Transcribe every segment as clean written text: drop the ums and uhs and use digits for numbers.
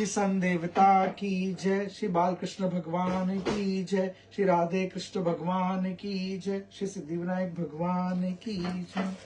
श्री सन देवता की जय, श्री बालकृष्ण भगवान की जय, श्री राधे कृष्ण भगवान की जय, श्री सिद्धिविनायक भगवान की जय।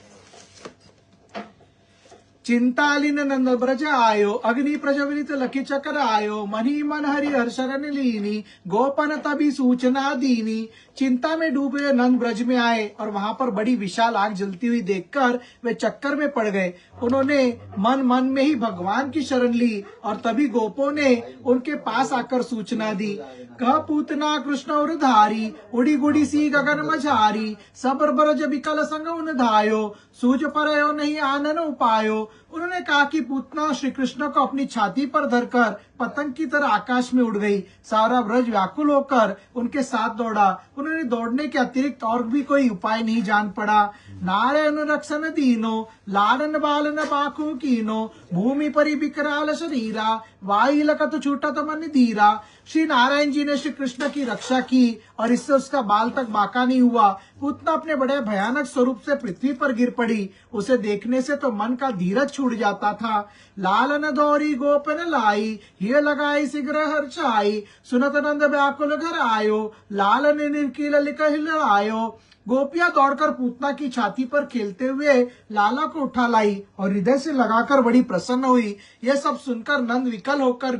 चिंतालीन नंद ब्रज आयो, अग्नि प्रज्वलित लखी चक्र आयो, मनी मन हरि हर शरण लीनी, गोपन तभी सूचना दीनी। चिंता में डूबे नंद ब्रज में आए और वहां पर बड़ी विशाल आग जलती हुई देखकर वे चक्कर में पड़ गए। उन्होंने मन मन में ही भगवान की शरण ली और तभी गोपों ने उनके पास आकर सूचना दी। कह पूतना कृष्ण और धारी, उड़ी गुड़ी सी गगन मझारी, सबर ब्रज विकल संग उन धायो, सूझ परयो नहीं आनन उपायो। उन्होंने कहा कि पूतना श्री कृष्ण को अपनी छाती पर धरकर पतंग की तरह आकाश में उड़ गई। सारा ब्रज व्याकुल होकर उनके साथ दौड़ा। उन्होंने दौड़ने के अतिरिक्त और भी कोई उपाय नहीं जान पड़ा। नारायण रक्षण दीनो, लालन बालन बाकू कीनो, भूमि परि विकराल शरीरा, वाई लकत छूटत मन धीरा। श्री नारायण जी ने श्री कृष्ण की रक्षा की और इससे उसका बाल तक बाका नहीं हुआ। पूतना अपने बड़े भयानक स्वरूप से पृथ्वी पर गिर पड़ी। उसे देखने से तो मन का धीरज छूट जाता था। लालन दौरी गोपन लाई, ये लगाई शीघ्र हर्षाई, सुनत नंद व्याकुल घर आयो, लालन निर्किल लिख आयो। गोपियां दौड़कर पूतना की छाती पर खेलते हुए लाला को उठा लाई और हृदय से लगाकर बड़ी प्रसन्न हुई। यह सब सुनकर नंद विकल होकर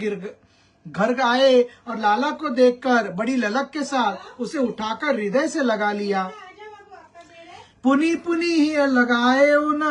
घर आए और लाला को देखकर बड़ी ललक के साथ उसे उठाकर हृदय से लगा लिया। पुनी पुनी ही लगाए उन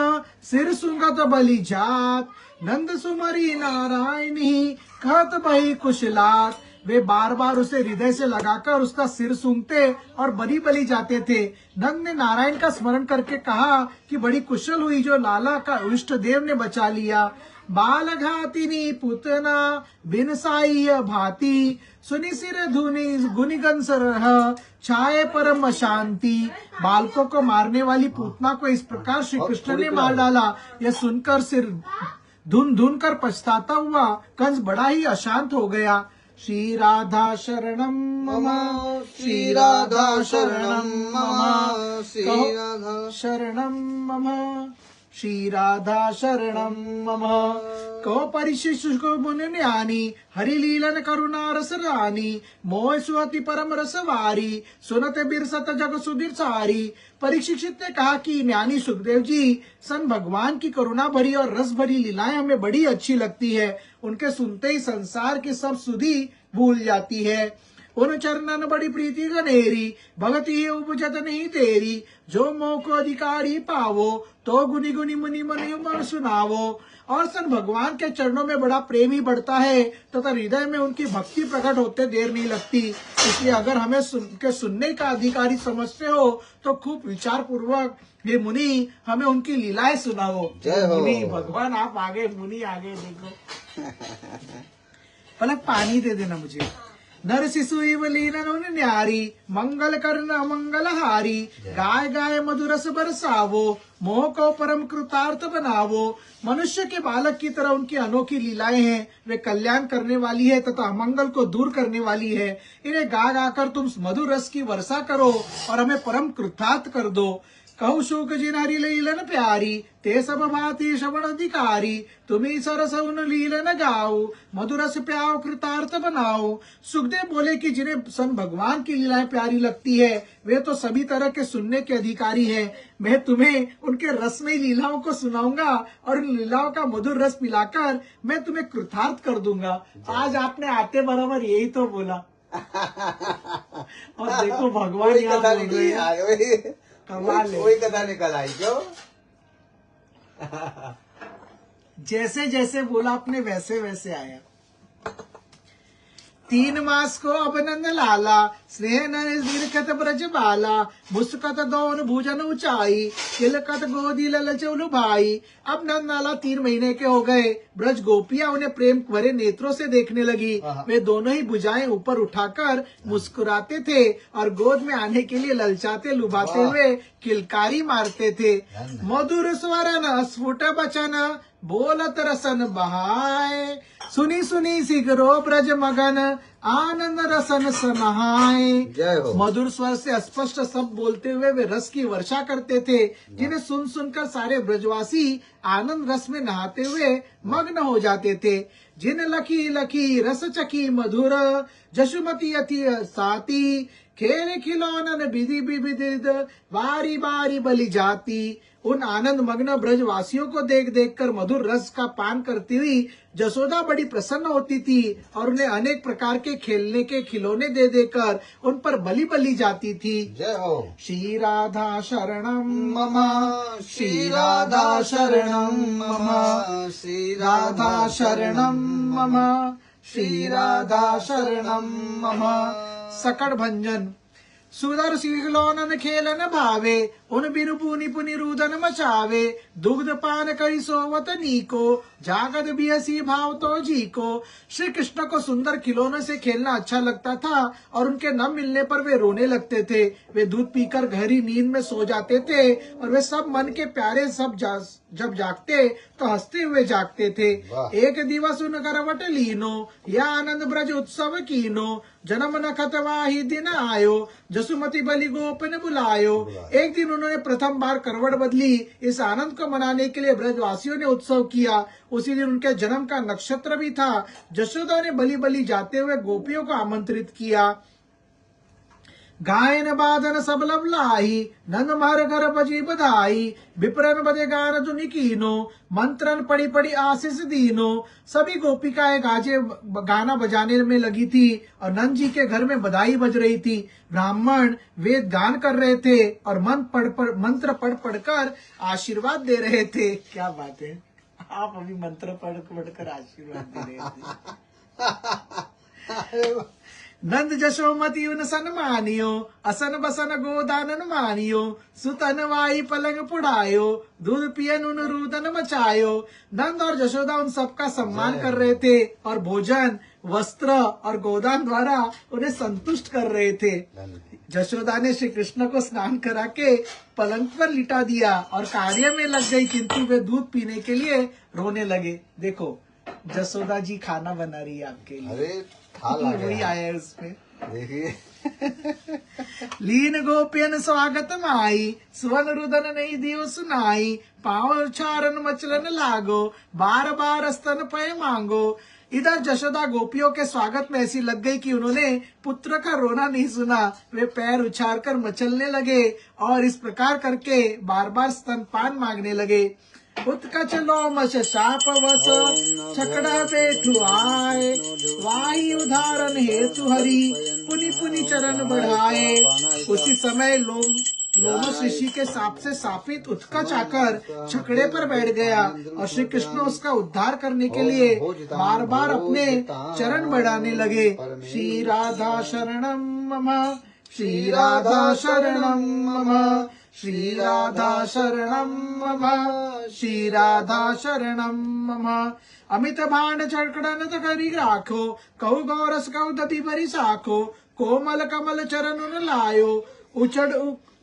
सिर सुंगत बलि जात, नंद सुमरी नारायणी कहत भई कुशलात। वे बार बार उसे हृदय से लगाकर उसका सिर सूंघते और बलि बलि जाते थे। नंद ने नारायण का स्मरण करके कहा कि बड़ी कुशल हुई जो लाला का इष्ट देव ने बचा लिया। बाल घातिनी पुतना बिन साई भाती, सुनि सिर धुनि गुनिगन सरह, छाए परम शांति। बालकों को मारने वाली पूतना को इस प्रकार श्री कृष्ण ने मार डाला। यह सुनकर सिर धुन धुन कर पछताता हुआ कंस बड़ा ही अशांत हो गया। श्री राधा शरणम मम, श्री राधा शरणम मम, श्री राधा शरणम मम, श्री राधा शरणम मम। कहो परिशिष्ट को मुनि ज्ञानी, हरि लीलन करुणा रस रानी, मोह सुअति परम रसवारी, सुनत बिरसत जग सुधीर सारी। परीक्षित ने कहा कि ज्ञानी सुखदेव जी, सन भगवान की करुणा भरी और रस भरी लीलाएं हमें बड़ी अच्छी लगती है। उनके सुनते ही संसार की सब सुधि भूल जाती है। उन चरणन बड़ी प्रीति गनेरी, भगति उपजत नहीं तेरी, जो मोह को अधिकारी पावो, तो गुनी गुनी मुनि मुनि मन सुनावो। और सन भगवान के चरणों में बड़ा प्रेम ही बढ़ता है तथा हृदय में उनकी भक्ति प्रकट होते देर नहीं लगती। इसलिए अगर हमें सुनने का अधिकारी समझते हो तो खूब विचार पूर्वक ये मुनि हमें उनकी लीलाएं सुनाओ। मुनि भगवान आप आगे, मुनि आगे देखो। पलक पानी दे देना मुझे। नर शिशु लीलन न्यारी, मंगल कर्ण अमंगल हारी, गाय गाय मधुरस बरसावो, मोह को परम कृतार्थ बनावो। मनुष्य के बालक की तरह उनकी अनोखी लीलाएं हैं। वे कल्याण करने वाली है तथा अमंगल को दूर करने वाली है। इन्हें गा गाकर तुम मधुर रस की वर्षा करो और हमें परम कृतार्थ कर दो। कहु शुक जिन हरि लीलन प्यारी, ते सब भांति श्रवण अधिकारी, तुम्ही सरस उन लीलन गाओ, मधुरस प्याओ कृतार्थ बनाओ। सुखदेव बोले कि जिन्हें सन भगवान की लीलाएं प्यारी लगती है वे तो सभी तरह के सुनने के अधिकारी हैं। मैं तुम्हें उनके रसमयी लीलाओं को सुनाऊंगा और उन लीलाओं का मधुर रस पिलाकर मैं तुम्हें कृतार्थ कर दूंगा। आज आपने आते बराबर यही तो बोला। और देखो भगवान यहाँ बोल रहे हैं, कमाल है। वही कथा निकल आई क्यों? जैसे जैसे बोला आपने वैसे वैसे आया। 3 मास को अभिनंद लाला, स्नेह निरखत ब्रज बाला, मुस्कत दौन भुजन ऊंचाई, तिलकत गोदी ललच उलु भाई। अब नंद लाला 3 महीने के हो गए। ब्रज गोपियां उन्हें प्रेम भरे नेत्रों से देखने लगी। वे दोनों ही भुजाएं ऊपर उठाकर मुस्कुराते थे और गोद में आने के लिए ललचाते लुभाते हुए किलकारी मारते थे। मधुर स्वरन स्फुट बचन, बोलत रसन बहाए, सुनी सुनी सिगरो ब्रज मगन आनंद रसन समाए। जय हो। मधुर स्वर से स्पष्ट शब्द बोलते हुए वे रस की वर्षा करते थे, जिन्हें सुन सुनकर सारे ब्रजवासी आनंद रस में नहाते हुए मग्न हो जाते थे। जिन लखी लखी रस चकी मधुर जशुमती अति साती खेल खिलौनन विधि विविध बारी बारी बलि जाती। उन आनंद मग्न ब्रजवासियों को देख देख कर मधुर रस का पान करती हुई जसोदा बड़ी प्रसन्न होती थी और उन्हें अनेक प्रकार के खेलने के खिलौने दे देकर उन पर बलि बलि जाती थी। जय हो। श्री राधा शरणम मम, श्री राधा शरणम मम, श्री राधा शरणम मम, श्री राधा शरणम मम। सकट भंजन। सुदर खिलौनन खेलन भावे, उन बिनु पुनि पुनि रुदन मचावे। दुग्ध पान करी सोवत नीको, जागत बिहसी भाव तो जी को। श्री कृष्ण को सुंदर खिलौनों से खेलना अच्छा लगता था और उनके न मिलने पर वे रोने लगते थे। वे दूध पीकर गहरी नींद में सो जाते थे और वे सब मन के प्यारे जब जागते तो हंसते हुए जागते थे। एक दिवस उन करवट लीनो, या आनंद ब्रज उत्सव कीनो। जन्म नखत वाही दिन आयो, जसुमती बलि गोपन बुलायो। एक दिन उन्होंने प्रथम बार करवट बदली। इस आनंद को मनाने के लिए ब्रजवासियों ने उत्सव किया। उसी दिन उनके जन्म का नक्षत्र भी था। जशोदा ने बलि बलि जाते हुए गोपियों को आमंत्रित किया। गायन बादन सब लब लाही, नंद महर घर बजी बधाई। विप्रन बदे गान धुनि कीनो, मंत्रन पड़ी पड़ी आशीष दीनो। सभी गोपिकाएं गाना बजाने में लगी थी और नंद जी के घर में बधाई बज रही थी। ब्राह्मण वेद गान कर रहे थे और मंत्र पढ़ पढ़कर आशीर्वाद दे रहे थे। क्या बात है, आप अभी मंत्र पढ़ पढ़कर आशीर्वाद दे रहे थे। नंद जशोमती उन सन मानियो, असन बसन गोदानन मानियो। सुतन वाई पलंग पुढ़ायो, दूध पियन उन रुदन मचायो। नंद और जशोदा उन सबका सम्मान कर रहे थे और भोजन, वस्त्र और गोदान द्वारा उन्हें संतुष्ट कर रहे थे। जशोदा ने श्री कृष्ण को स्नान करा के पलंग पर लिटा दिया और कार्य में लग गई, किंतु वे दूध पीने के लिए रोने लगे। देखो जसोदा जी खाना बना रही है आपके लिए। अरे थाल आ गया, वही आया है उसमें, देखिए। लीन गोपियन स्वागत माई, सुवन रुदन नहीं दियो सुनाई। पाँव चारण मचलन लागो, बार बार स्तन पय मांगो। इधर जशोदा गोपियों के स्वागत में ऐसी लग गई कि उन्होंने पुत्र का रोना नहीं सुना। वे पैर उछाल कर मचलने लगे और इस प्रकार करके बार बार स्तनपान मांगने लगे। उत्कच लोमश शाप वस, छकड़ा बैठु आए। वाही उदाहरण हेतु हरि, पुनि पुनि चरण बढ़ाए। उसी समय लोमश ऋषि के साप से शापित उत्कच आकर छकड़े पर बैठ गया और श्री कृष्ण उसका उद्धार करने के लिए बार बार अपने चरण बढ़ाने लगे। श्री राधा शरणम मम, श्री राधा शरणम मम, श्री राधा शरणम मम, श्री राधा शरणम मम। अमित भांड चढ़कड़न करी राखो, कहु गौरस कहु दति भरी साखो। कोमल कमल चरण उन लायो,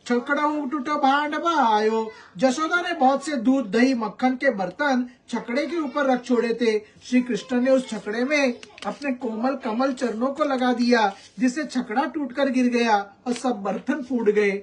छकड़ा टूट भांड बहायो। जशोदा ने बहुत से दूध दही मक्खन के बर्तन छकड़े के ऊपर रख छोड़े थे। श्री कृष्ण ने उस छकड़े में अपने कोमल कमल चरणों को लगा दिया, जिससे छकड़ा टूटकर गिर गया और सब बर्तन फूट गए।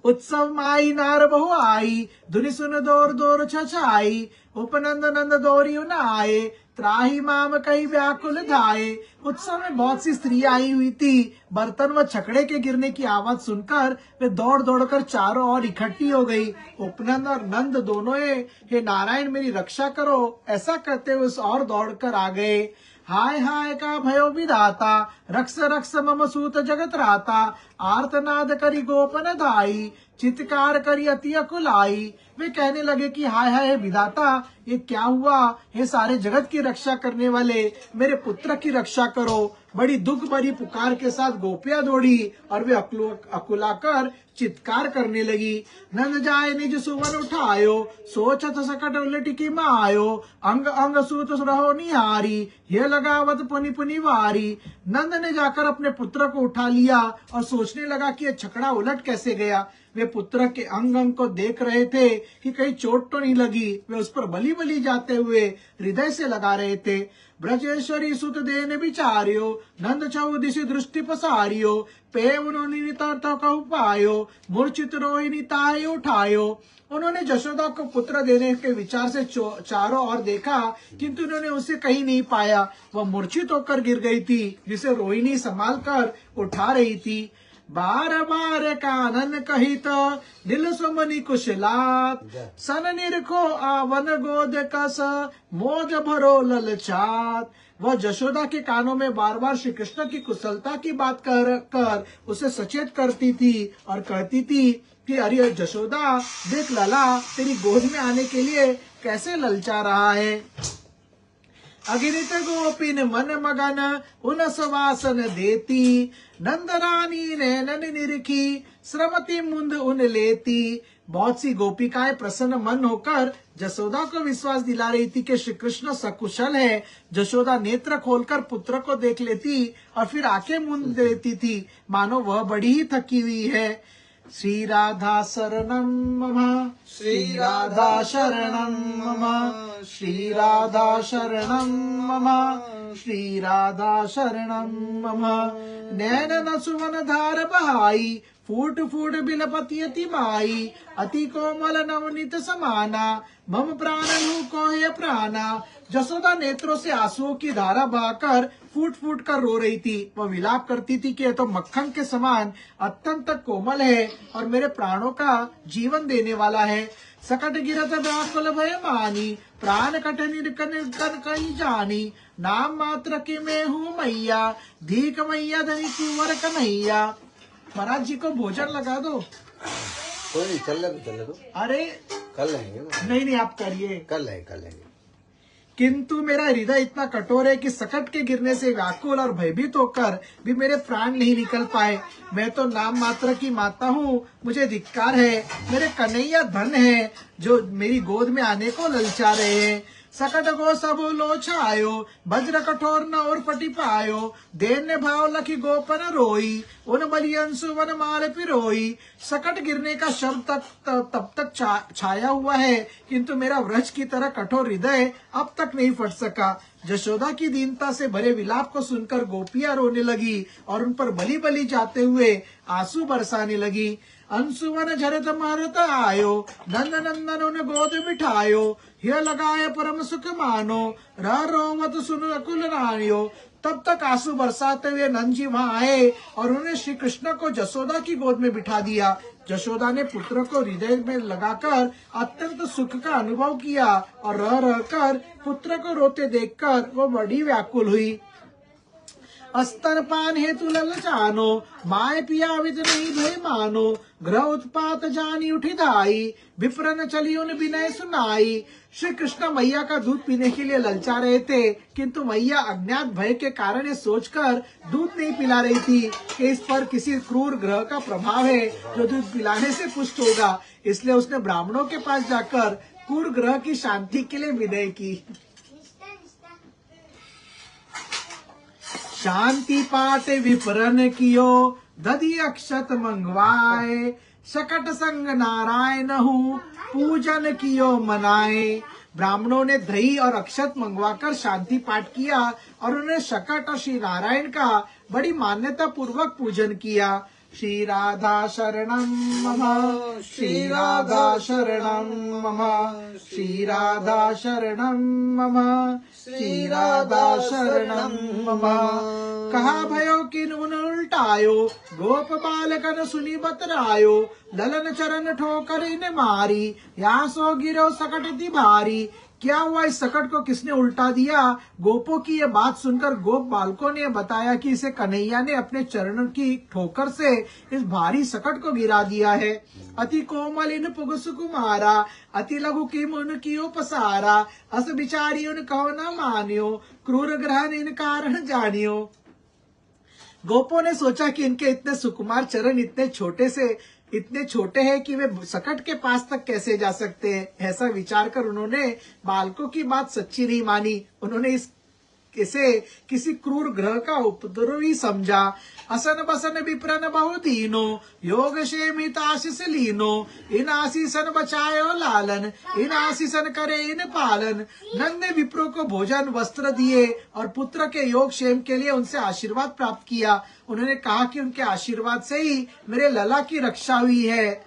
उत्सव माई नार बहु आई, धुनि सुन दौर दौर छछाई। उपनंद नंद दौरी न आए, त्राही माम कई व्याकुल धाये। उत्सव में बहुत सी स्त्रियां आई हुई थी। बर्तन व छकड़े के गिरने की आवाज सुनकर वे दौड़ दौड़कर चारों ओर इकट्ठी हो गई। उपनंद और नंद दोनों हे नारायण मेरी रक्षा करो, ऐसा कहते हुए उस ओर दौड़कर आ गए। हाय हाय का भयो विधाता, रक्ष रक्ष मम सूत जगत राता। आर्तनाद करी गोपन धाई, चित्कार करी अति अकुलाई। वे कहने लगे कि हाय हाय विधाता, ये क्या हुआ। हे सारे जगत की रक्षा करने वाले, मेरे पुत्र की रक्षा करो। बड़ी दुख भरी पुकार के साथ गोपियां दौड़ी और वे अकुलाकर चित्कार करने लगी। नंद जाए निज सुवन उठायो, सोचत सकट उलटिकी मायो। अंग अंग सूत रहो निहारी, ये लगावत पुनि पुनि वारी। नंद ने जाकर अपने पुत्र को उठा लिया और सोचने लगा कि यह छकड़ा उलट कैसे गया। वे पुत्र के अंग अंग को देख रहे थे कि कहीं चोट तो नहीं लगी। वे उस पर बली बली जाते हुए हृदय से लगा रहे थे। ब्रजेश्वरी सुत देन विचार्यो, नंद चौदिशी दृष्टि पसारियो, पे उन्होंने नितर्थ कहु पायो, मूर्छित रोहिणी ताय उठायो। उन्होंने जशोदा को पुत्र देने के विचार से चारों ओर देखा, किंतु उन्होंने उसे कहीं नहीं पाया। वह मूर्छित होकर गिर गई थी, जिसे रोहिणी संभाल कर उठा रही थी। बार बार कानन कहित दिल सुमनि कुशलात, सन निरखो आवन गोद कस मोज भरो ललचात। वह जशोदा के कानों में बार बार श्री कृष्ण की कुशलता की बात कर उसे सचेत करती थी और कहती थी कि अरे जशोदा, देख लला तेरी गोद में आने के लिए कैसे ललचा रहा है। अगिनित गोपिन मन मगन उनस वासन देती, नंद रानी नैनन निरखी श्रमति मुंद उन लेती। बहुत सी गोपिकाएं प्रसन्न मन होकर जशोदा को विश्वास दिला रही थी कि श्री कृष्ण सकुशल है। जशोदा नेत्र खोलकर पुत्र को देख लेती और फिर आंखें मूंद लेती थी, मानो वह बड़ी ही थकी हुई है। श्री राधा शरणं मम, श्री राधा शरणं मम, श्री राधा शरणं मम, श्री राधा शरणं मम। नैनन सुमन धार बहाई, फूट फूट बिलपति अति माई, अति कोमल नवनीत समाना, मम प्राण लू कोय प्राणा। जसोदा नेत्रों से आंसुओं की धारा बहाकर फूट फूट कर रो रही थी। वह विलाप करती थी कि यह तो मक्खन के समान अत्यंत कोमल है और मेरे प्राणों का जीवन देने वाला है। सकट गिरत व्याकुल भय मानी, प्राण कट निकन कहीं जानी, नाम मात्र की मैं हूँ मैया, धीक मैया धनी कुंवर कन्हैया। महाराज जी को भोजन लगा दो। कोई नहीं, चल दो। अरे कर लेंगे वो। नहीं आप करिए। कर लेंगे। किंतु मेरा हृदय इतना कठोर है कि सकट के गिरने से व्याकुल और भयभीत होकर भी मेरे प्राण नहीं निकल पाए। मैं तो नाम मात्र की माता हूँ, मुझे धिक्कार है। मेरे कन्हैया धन है जो मेरी गोद में आने को ललचा रहे हैं। सकट गो सब लो छायो, वज्र कठोर न और फटी पायो, देन्य भाव लखी गोपन रोई, उन बलियंसु वन माल पिरोई। सकट गिरने का शब्द तब तक छाया हुआ है, किंतु मेरा व्रज की तरह कठोर हृदय अब तक नहीं फट सका। जशोदा की दीनता से भरे विलाप को सुनकर गोपियां रोने लगी और उन पर बली बली जाते हुए आंसू बरसाने लगी। अंशुवन झरत मारत आयो, नंद नंदन उन गोद बिठायो, हिय लगाए परम सुख मानो, रह रोवत सुन अकुल रानियो। तब तक आंसू बरसाते हुए नंद जी वहां आए और उन्होंने श्री कृष्ण को जसोदा की गोद में बिठा दिया। जशोदा ने पुत्र को हृदय में लगाकर अत्यंत सुख का अनुभव किया और रह रहकर पुत्र को रोते देखकर वो बड़ी व्याकुल हुई। अस्तर पान हेतु ललचानो, माय पियावित नहीं भय मानो, ग्रह उत्पात जानी उठी धाई, विप्रन चली उन विनय सुनाई। श्री कृष्ण मैया का दूध पीने के लिए ललचा रहे थे, किंतु मैया अज्ञात भय के कारण ये सोचकर दूध नहीं पिला रही थी कि इस पर किसी क्रूर ग्रह का प्रभाव है जो दूध पिलाने से पुष्ट होगा। इसलिए उसने ब्राह्मणों के पास जाकर क्रूर ग्रह की शांति के लिए विनय की। शांति पाठ विपरन कियो, दधि अक्षत मंगवाए, सकट संग नारायण हूँ, पूजन कियो मनाए। ब्राह्मणों ने दही और अक्षत मंगवाकर शांति पाठ किया और उन्होंने शकट और श्री नारायण का बड़ी मान्यता पूर्वक पूजन किया। श्री राधा शरणं मम, श्री राधा शरणं मम, श्री राधा शरणं मम, श्री राधा शरणं मम। कहा भयो किन उन उल्टायो, गोप बालकन सुनी बतरायो, ललन चरण ठोकर इन मारी, यहाँ सो गिरो सकट दी भारी। क्या हुआ, इस सकट को किसने उल्टा दिया? गोपों की ये बात सुनकर गोप बालकों ने बताया कि इसे कन्हैया ने अपने चरणों की ठोकर से इस भारी सकट को गिरा दिया है। अति कोमल इन पुग सुकुमारा, अति लघु की मुन कियो पसारा, अस बिचारी उन कहो न मानियो, क्रूर ग्रहण इन कारण जानियो। गोपों ने सोचा कि इनके इतने सुकुमार चरण इतने छोटे हैं कि वे सकट के पास तक कैसे जा सकते हैं। ऐसा विचार कर उन्होंने बालकों की बात सच्ची नहीं मानी। उन्होंने इस इसे किसी क्रूर ग्रह का उपद्रवी समझा। असन बसन विप्रन बहु दीनो, योग क्षेमित आशीष लीनो। इन आशीषन बचायो लालन, इन आशीषन करे इन पालन। नंद ने विप्रो को भोजन वस्त्र दिए और पुत्र के योग क्षेम के लिए उनसे आशीर्वाद प्राप्त किया। उन्होंने कहा कि उनके आशीर्वाद से ही मेरे लला की रक्षा हुई है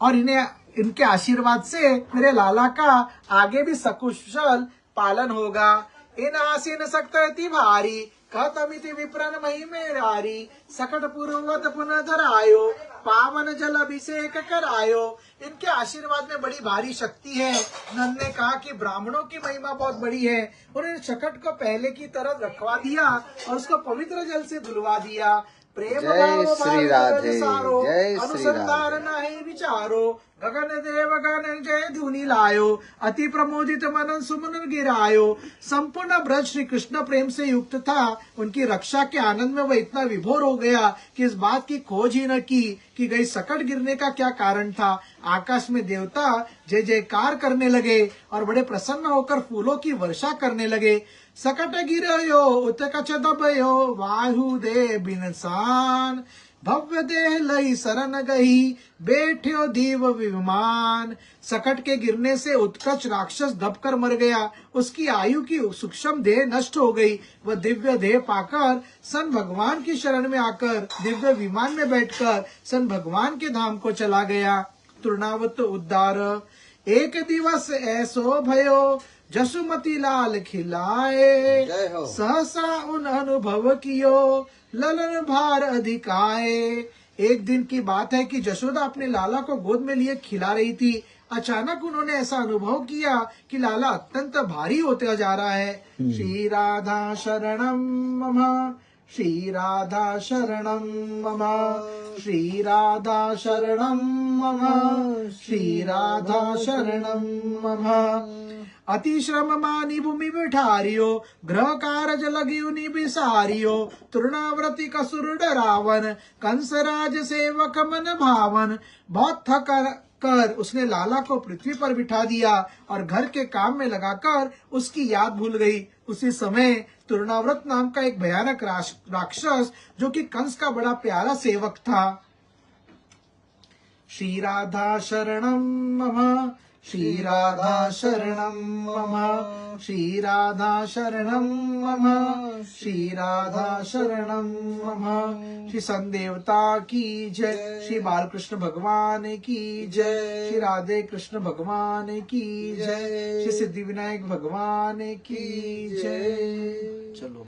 और इनके आशीर्वाद से मेरे लाला का आगे भी सकुशल पालन होगा। इन आसीन सक्ति भारी, कहतमिति विप्रन मही मेरारी। सकट पूर्ववत पुनः धरायो, पावन जल अभिषेक करायो। इनके आशीर्वाद में बड़ी भारी शक्ति है। नंद ने कहा कि ब्राह्मणों की महिमा बहुत बड़ी है। उन्होंने शकट को पहले की तरह रखवा दिया और उसको पवित्र जल से धुलवा दिया। प्रेम जय श्री राधे, सारो, जय श्री अनुसंधान राधे। नहीं विचारो। गगन देव गगन जय धुनि लायो, अति प्रमोदित मनन सुमन गिरायो। संपूर्ण ब्रज श्री कृष्ण प्रेम से युक्त था। उनकी रक्षा के आनंद में वह इतना विभोर हो गया कि इस बात की खोज ही न की कि गई सकट गिरने का क्या कारण था। आकाश में देवता जय जयकार करने लगे और बड़े प्रसन्न होकर फूलों की वर्षा करने लगे। सकट गिरयो उत्कच दबयो, वायु दे बिनसान। भव्य देह लई शरण गई, बैठ्यो दीव विमान। सकट के गिरने से उत्कच राक्षस दबकर मर गया। उसकी आयु की सूक्ष्म देह नष्ट हो गई। वह दिव्य देह पाकर सन भगवान की शरण में आकर दिव्य विमान में बैठकर सन भगवान के धाम को चला गया। तृणावत उद्धार। एक दिवस ऐसो भयो, जसुमती लाल खिलाए। जय हो। सहसा उन अनुभव कियो, ललन भार अधिकाए। एक दिन की बात है कि जशोदा अपने लाला को गोद में लिए खिला रही थी। अचानक उन्होंने ऐसा अनुभव किया कि लाला अत्यंत भारी होते जा रहा है। श्री राधा शरणम मम, श्री राधा शरणम मम, श्री राधा शरणम मम, श्री राधा शरणम मम। अति श्रम मानी भूमि बिठारियो, ग्रह कारज लगी उनी बिसारियो। तृणाव्रति कसुर डरावन, कंसराज सेवक मन भावन। बहुत थक कर उसने लाला को पृथ्वी पर बिठा दिया और घर के काम में लगाकर उसकी याद भूल गई। उसी समय तृणाव्रत नाम का एक भयानक राक्षस जो कि कंस का बड़ा प्यारा सेवक था। श्री राधा शरणम मम, श्री राधा शरणम मम, श्री राधा शरणम मम, श्री राधा शरणम मम। श्री संदेवता की जय, श्री बालकृष्ण भगवान की जय, श्री राधे कृष्ण भगवान की जय, श्री सिद्धि विनायक भगवान की जय। चलो।